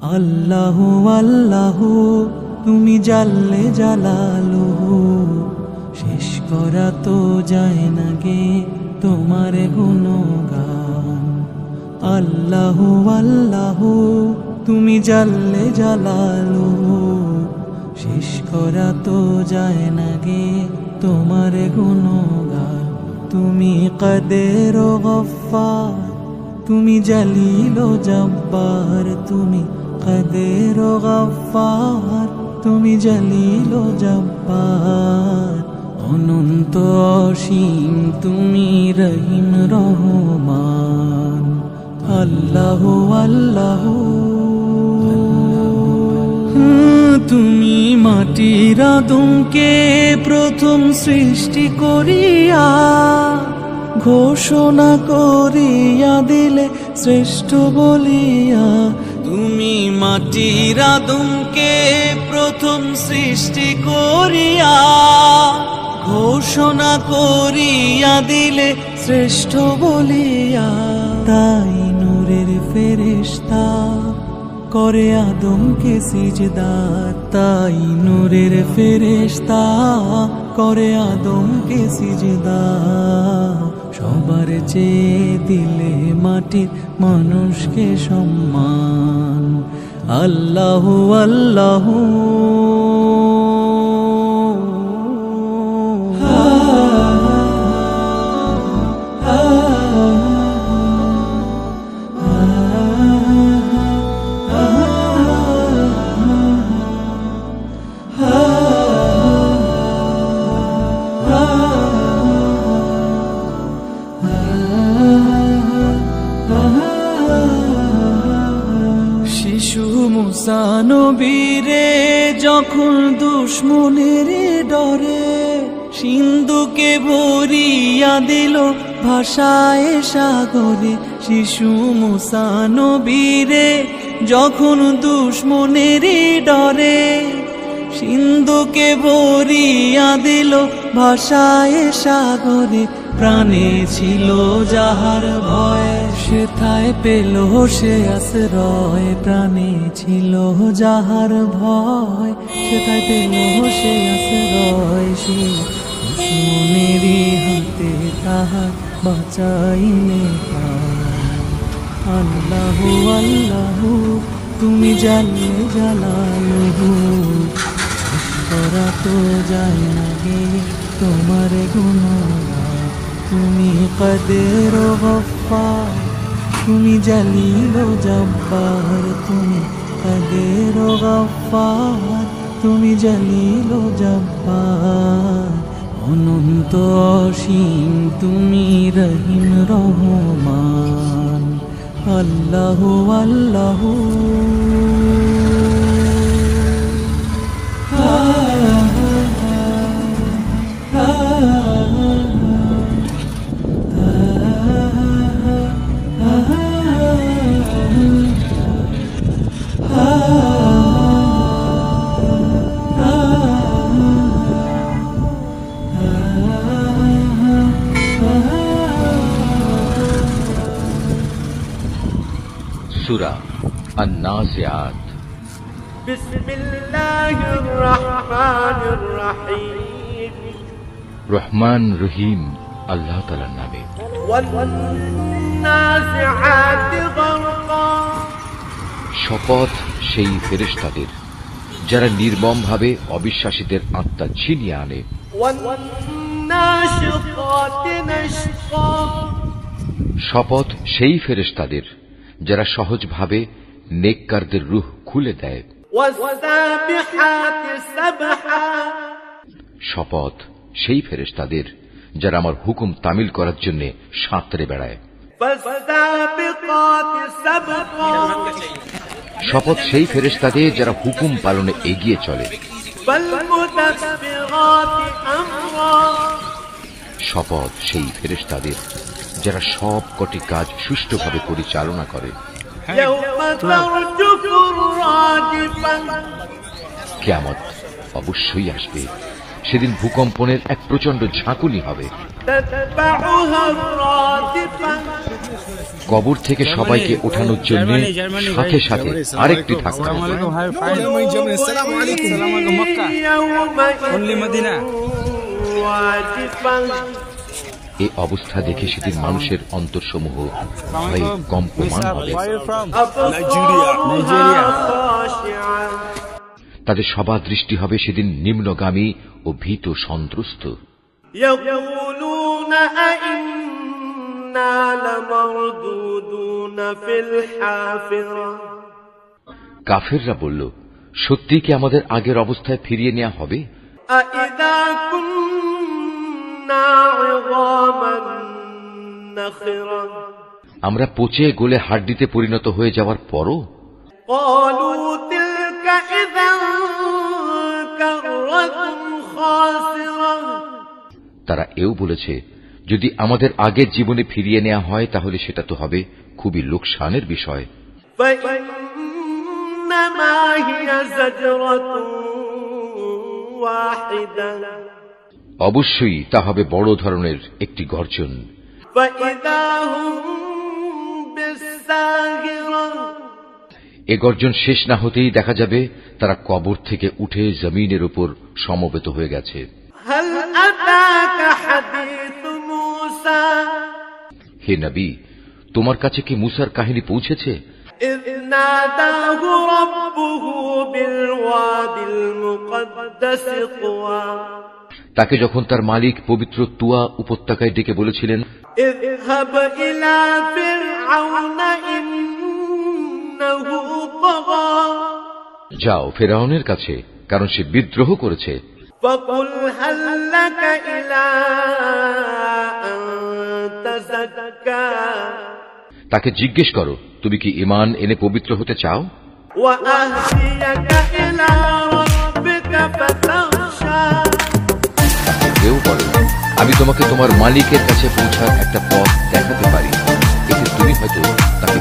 আল্লাহু আল্লাহু তুমি জাল্লে জালালুহু, শেষ করা তো যায় না গে তোমার গুণগান। আল্লাহু আল্লাহু তুমি জাল্লে জালালুহু, শেষ করা তো যায় না গে তোমার গুণগান। তুমি কাদের ও গফফার, তুমি জলিল ও জব্বার, তুমি কাদের ও গফফার, তুমি জলিল ও জব্বার। অনন্ত অসীম তুমি রহিম রহমান। আল্লাহু আল্লাহু তুমি মাটির আদমকে প্রথম সৃষ্টি করিয়া ঘোষণা করিয়া দিলে শ্রেষ্ঠ বলিয়া। তুমি মাটির আদমকে প্রথম সৃষ্টি করিয়া ঘোষণা করিয়া দিলে শ্রেষ্ঠ বলিয়া। তাই নূরের ফেরেশতা করে আদমকে সিজদা, তাই নূরের ফেরেশতা করে আদমকে সিজদা। সবার চেয়ে দিলে মাটির মানুষকে সম্মান। আল্লাহু আল্লাহু শিশু মুসা নবীরে যখন দুশ্মনের ডরে সিন্ধুকে ভরিয়া দিল ভাষায় সাগরে। শিশু মুসা নবীরে যখন দুশ্মনের ডরে সিন্ধুকে ভরিয়া দিল ভাষায় সাগরে। প্রাণে ছিল যাহার ভয় সেথায় পেল সে আশ্রয়। প্রাণে ছিল যাহার ভয় সেথায় পেল সে আশ্রয়। সে দুশ্মনেরই হাতে তাহার বাঁচাইলে পায়। আল্লাহু আল্লাহু তুমি জাল্লে জালালুহু, শেষ করা তো যায় না গে তোমার গুণগান। তুমি কাদের ও গফফার, তুমি জলিল ও জব্বার, তুমি কাদের ও গফফার, তুমি জলিল ও জব্বার। অনন্ত অসীম তুমি রহিম রহমান। আল্লাহু আল্লাহু সূরা আন-নাজিআত। বিসমিল্লাহির রহমানির রহিম। রহমান রহিম আল্লাহ তাআলার নামে। ওয়ান-নাজিআতি গরকা, শপথ সেই ফেরেশতাদের যারা নির্মমভাবে অবিশ্বাসীদের আত্মা ছিনিয়ে আনে। ওয়ান-নাশিতাতি নাশতা, শপথ সেই ফেরেশতাদের যারা সহজভাবে নেককারদের রূহ খুলে দেয়। ওয়াস-সাবিহাতি সাবহা, শপথ সেই ফেরেশতাদের যারা আমার হুকুম তামিল করার জন্য সাঁতরে বেড়ায়। ফাস-সাবিকাতি সাবকা, শপথ সেই ফেরেশতাদের যারা হুকুম পালনে এগিয়ে চলে। ফাল-মুদাব্বিরাতি আমরা, শপথ সেই ফেরেশতাদের যারা সব কটি কাজ সুষ্ঠুভাবে পরিচালনা করে। ইয়াওমা তারজুফুর রাজিফা, কিয়ামত অবশ্যই আসবে সেদিন ভূকম্পনের এক প্রচন্ড ঝাঁকুনি হবে। تتبعها الرادفة কবর থেকে সবাইকে ওঠানোর জন্য সাথে সাথে আরেকটি ধাক্কা। يومئذ واجفة এই অবস্থা দেখে সেদিন মানুষের অন্তরসমূহ ভয়ে কম্পমান হবে। أبصارها خاشعة তাদের সবার দৃষ্টি হবে সেদিন নিম্নগামী ও ভীত সন্ত্রস্ত। يقولون أئنا لمردودون في الحافرة কাফেররা বলল, সত্যি কি আমাদের আগের অবস্থায় ফিরিয়ে নেওয়া হবে? أئذا كنا عظاما نخرة আমরা পচে গলে হাড্ডিতে পরিণত হয়ে যাওয়ার পরও? قالوا تلك إذا كرة خاسرة তারা এও বলেছে, যদি আমাদের আগের জীবনে ফিরিয়ে নেওয়া হয় তাহলে সেটা তো হবে খুবই লোকসানের বিষয়। فإنما هي زجرة واحدة অবশ্যই তা হবে বড় ধরনের একটি গর্জন। فإذا هم بالساهرة এ গর্জন শেষ না হতেই দেখা যাবে তারা কবর থেকে উঠে জমিনের উপর সমবেত হয়ে গেছে। هل أتاك حديث موسى হে নবী, তোমার কাছে কি মুসার কাহিনী পৌঁছেছে? إذ ناداه ربه بالواد المقدس طوى তাকে যখন তার মালিক পবিত্র তুয়া উপত্যকায় ডেকে বলেছিলেন, اذهب إلى فرعون إنه طغى যাও ফেরাউনের কাছে, কারণ সে বিদ্রোহ করেছে। فقل هل لك إلى أن تزكى তাকে জিজ্ঞেস করো, তুমি কি ঈমান এনে পবিত্র হতে চাও? وأهديك إلى ربك فتخشى তাকে কেউ বলো, আমি তোমাকে তোমার মালিকের কাছে পৌঁছার একটা পথ দেখাতে পারি, এতে তুমি হয়তো তাকে